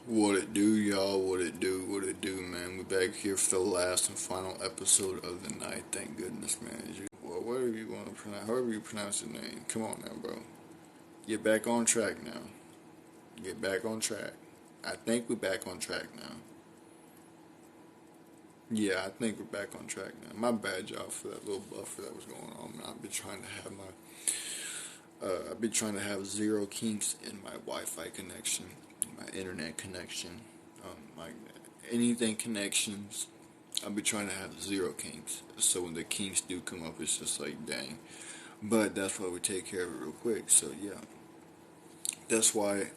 What it do, y'all? What it do? What it do, man? We back here for the last and final episode of the night. Thank goodness, man. Well, whatever you want to pronounce, however you pronounce the name. Come on now, bro. Get back on track now. Get back on track. I think we're back on track now. Yeah, I think we're back on track now. My bad, y'all, for that little buffer that was going on. I've been trying to have I've been trying to have zero kinks in my Wi-Fi connection, my internet connection, my anything connections. I've been trying to have zero kinks. So when the kinks do come up, it's just like dang. But that's why we take care of it real quick. So yeah, that's why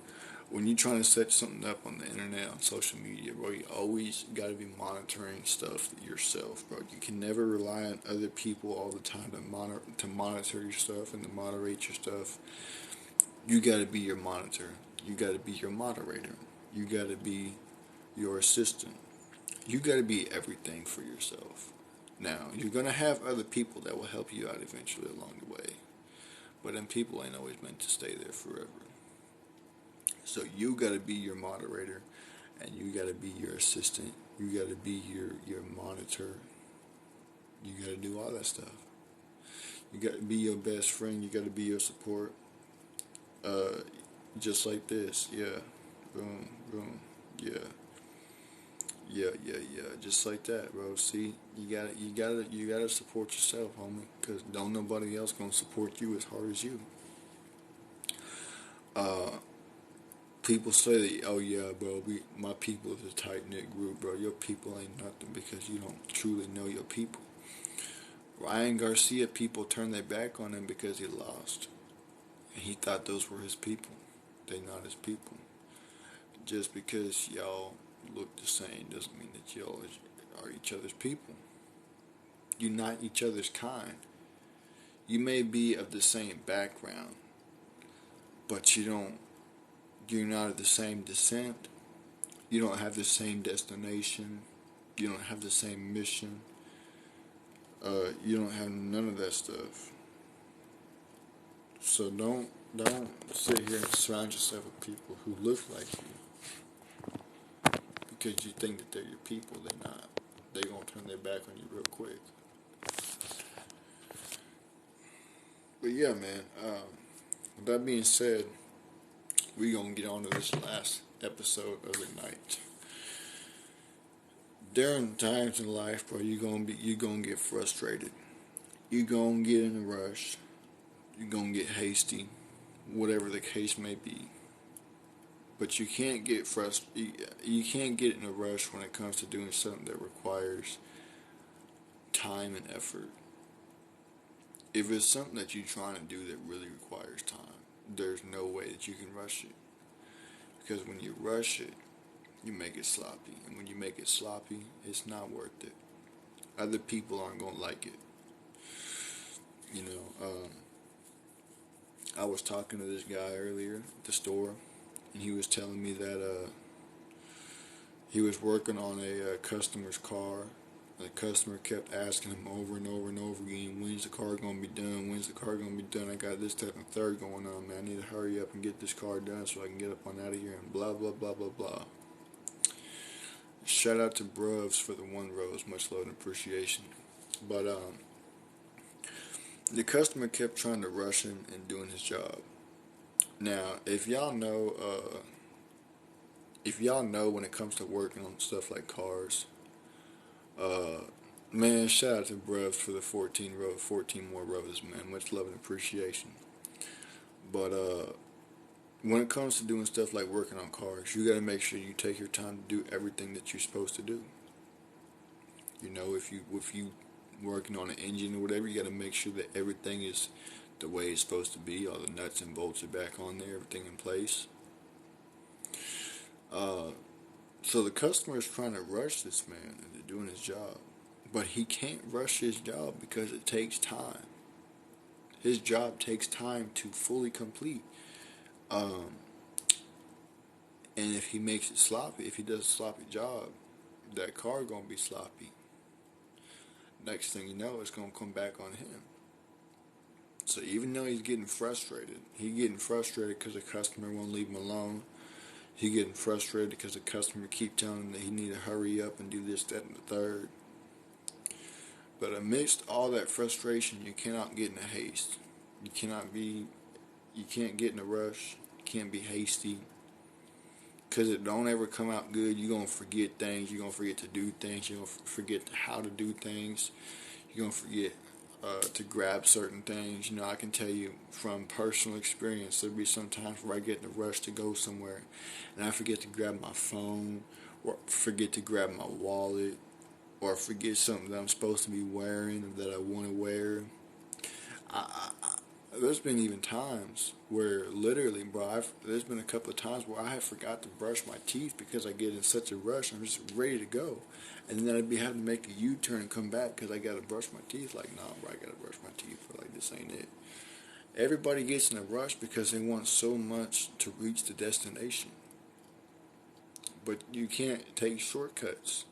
when you're trying to set something up on the internet, on social media, bro, you always got to be monitoring stuff yourself, bro. You can never rely on other people all the time to monitor your stuff and to moderate your stuff. You got to be your monitor. You got to be your moderator. You got to be your assistant. You got to be everything for yourself. Now, you're going to have other people that will help you out eventually along the way. But them people ain't always meant to stay there forever. So you got to be your moderator, and you got to be your assistant. You got to be your monitor. You got to do all that stuff. You got to be your best friend. You got to be your support. Just like this. Yeah. Boom. Boom. Yeah. Yeah. Just like that, bro. See, you gotta support yourself, homie. Cause don't nobody else gonna support you as hard as you. Uh, People say that, oh yeah, bro, my people is a tight knit group, bro. Your people ain't nothing because you don't truly know your people. Ryan Garcia, people turned their back on him because he lost, and he thought those were his people. They not his people. Just because y'all look the same doesn't mean that y'all are each other's people. You're not each other's kind. You may be of the same background, but you're not of the same descent. You don't have the same destination. You don't have the same mission. You don't have none of that stuff. So don't sit here and surround yourself with people who look like you because you think that they're your people. They're not. They're gonna turn their back on you real quick. But yeah, man. With that being said, we gonna get on to this last episode of the night. During times in life, bro, you gonna get frustrated. You gonna get in a rush. You gonna get hasty, whatever the case may be. But you can't get You can't get in a rush when it comes to doing something that requires time and effort. If it's something that you're trying to do that really requires time, there's no way that you can rush it. Because when you rush it, you make it sloppy. And when you make it sloppy, it's not worth it. Other people aren't going to like it. You know, I was talking to this guy earlier at the store, and he was telling me that he was working on a customer's car. The customer kept asking him over and over and over again, when's the car going to be done? When's the car going to be done? I got this, that, and third going on, man. I need to hurry up and get this car done so I can get up on out of here and blah, blah, blah, blah, blah. Shout out to Bruvs for the one rose. Much love and appreciation. But the customer kept trying to rush him and doing his job. Now, if y'all know when it comes to working on stuff like cars, uh, man, shout out to Brevs for the 14 more rows, man. Much love and appreciation. But when it comes to doing stuff like working on cars, you gotta make sure you take your time to do everything that you're supposed to do. You know, if you working on an engine or whatever, you gotta make sure that everything is the way it's supposed to be. All the nuts and bolts are back on there, everything in place. Uh, so the customer is trying to rush this man into doing his job, but he can't rush his job because it takes time. His job takes time to fully complete. Um, and if he makes it sloppy, if he does a sloppy job, that car gonna be sloppy. Next thing you know, it's gonna come back on him. So even though he's getting frustrated because the customer won't leave him alone. He getting frustrated because the customer keep telling him that he need to hurry up and do this, that, and the third. But amidst all that frustration, you cannot get in a haste. You can't get in a rush. You can't be hasty. Because it don't ever come out good. You're going to forget things. You're going to forget to do things. You're going to forget how to do things. You're going to forget to grab certain things. I can tell you from personal experience, there'll be some times where I get in a rush to go somewhere and I forget to grab my phone or forget to grab my wallet or forget something that I'm supposed to be wearing or that I want to wear. There's been even times where literally, bro, there's been a couple of times where I have forgot to brush my teeth because I get in such a rush. I'm just ready to go. And then I'd be having to make a U-turn and come back because I got to brush my teeth. Like, nah, bro, I got to brush my teeth. Like, this ain't it. Everybody gets in a rush because they want so much to reach the destination. But you can't take shortcuts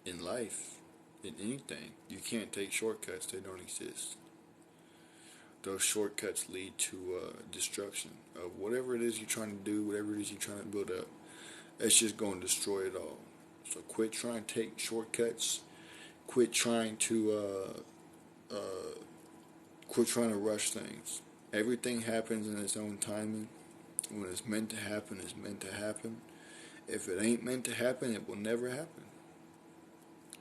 in life, in anything. You can't take shortcuts. They don't exist. Those shortcuts lead to destruction of whatever it is you're trying to do, whatever it is you're trying to build up. It's just going to destroy it all. So quit trying to take shortcuts. Quit trying to rush things. Everything happens in its own timing. When it's meant to happen, it's meant to happen. If it ain't meant to happen, it will never happen.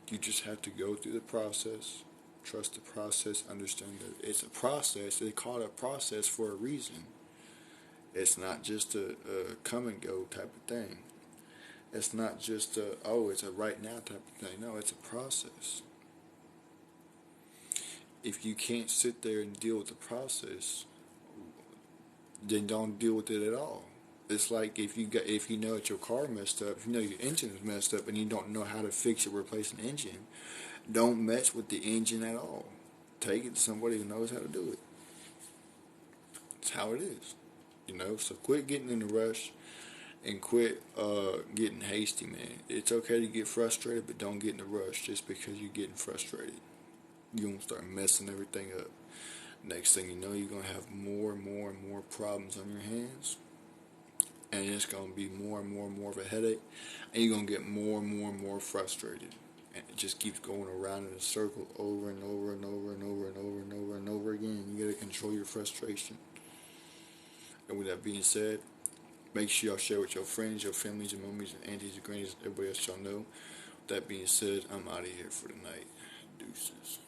You just have to go through the process. Trust the process. Understand that it's a process. They call it a process for a reason. It's not just a come and go type of thing. It's not just it's a right now type of thing. No, it's a process. If you can't sit there and deal with the process, then don't deal with it at all. It's like if you know that your car messed up, if you know your engine is messed up, and you don't know how to fix it, replace an engine, don't mess with the engine at all. Take it to somebody who knows how to do it. It's how it is, So quit getting in a rush and quit getting hasty, man. It's okay to get frustrated, but don't get in a rush just because you're getting frustrated. You're gonna start messing everything up. Next thing you know, you're gonna have more and more and more problems on your hands. And it's going to be more and more and more of a headache. And you're going to get more and more and more frustrated. And it just keeps going around in a circle over and over and over and over and over and over and over again. You got to control your frustration. And with that being said, make sure y'all share with your friends, your families, your mummies, your aunties, your grannies, everybody else y'all know. With that being said, I'm out of here for the night. Deuces.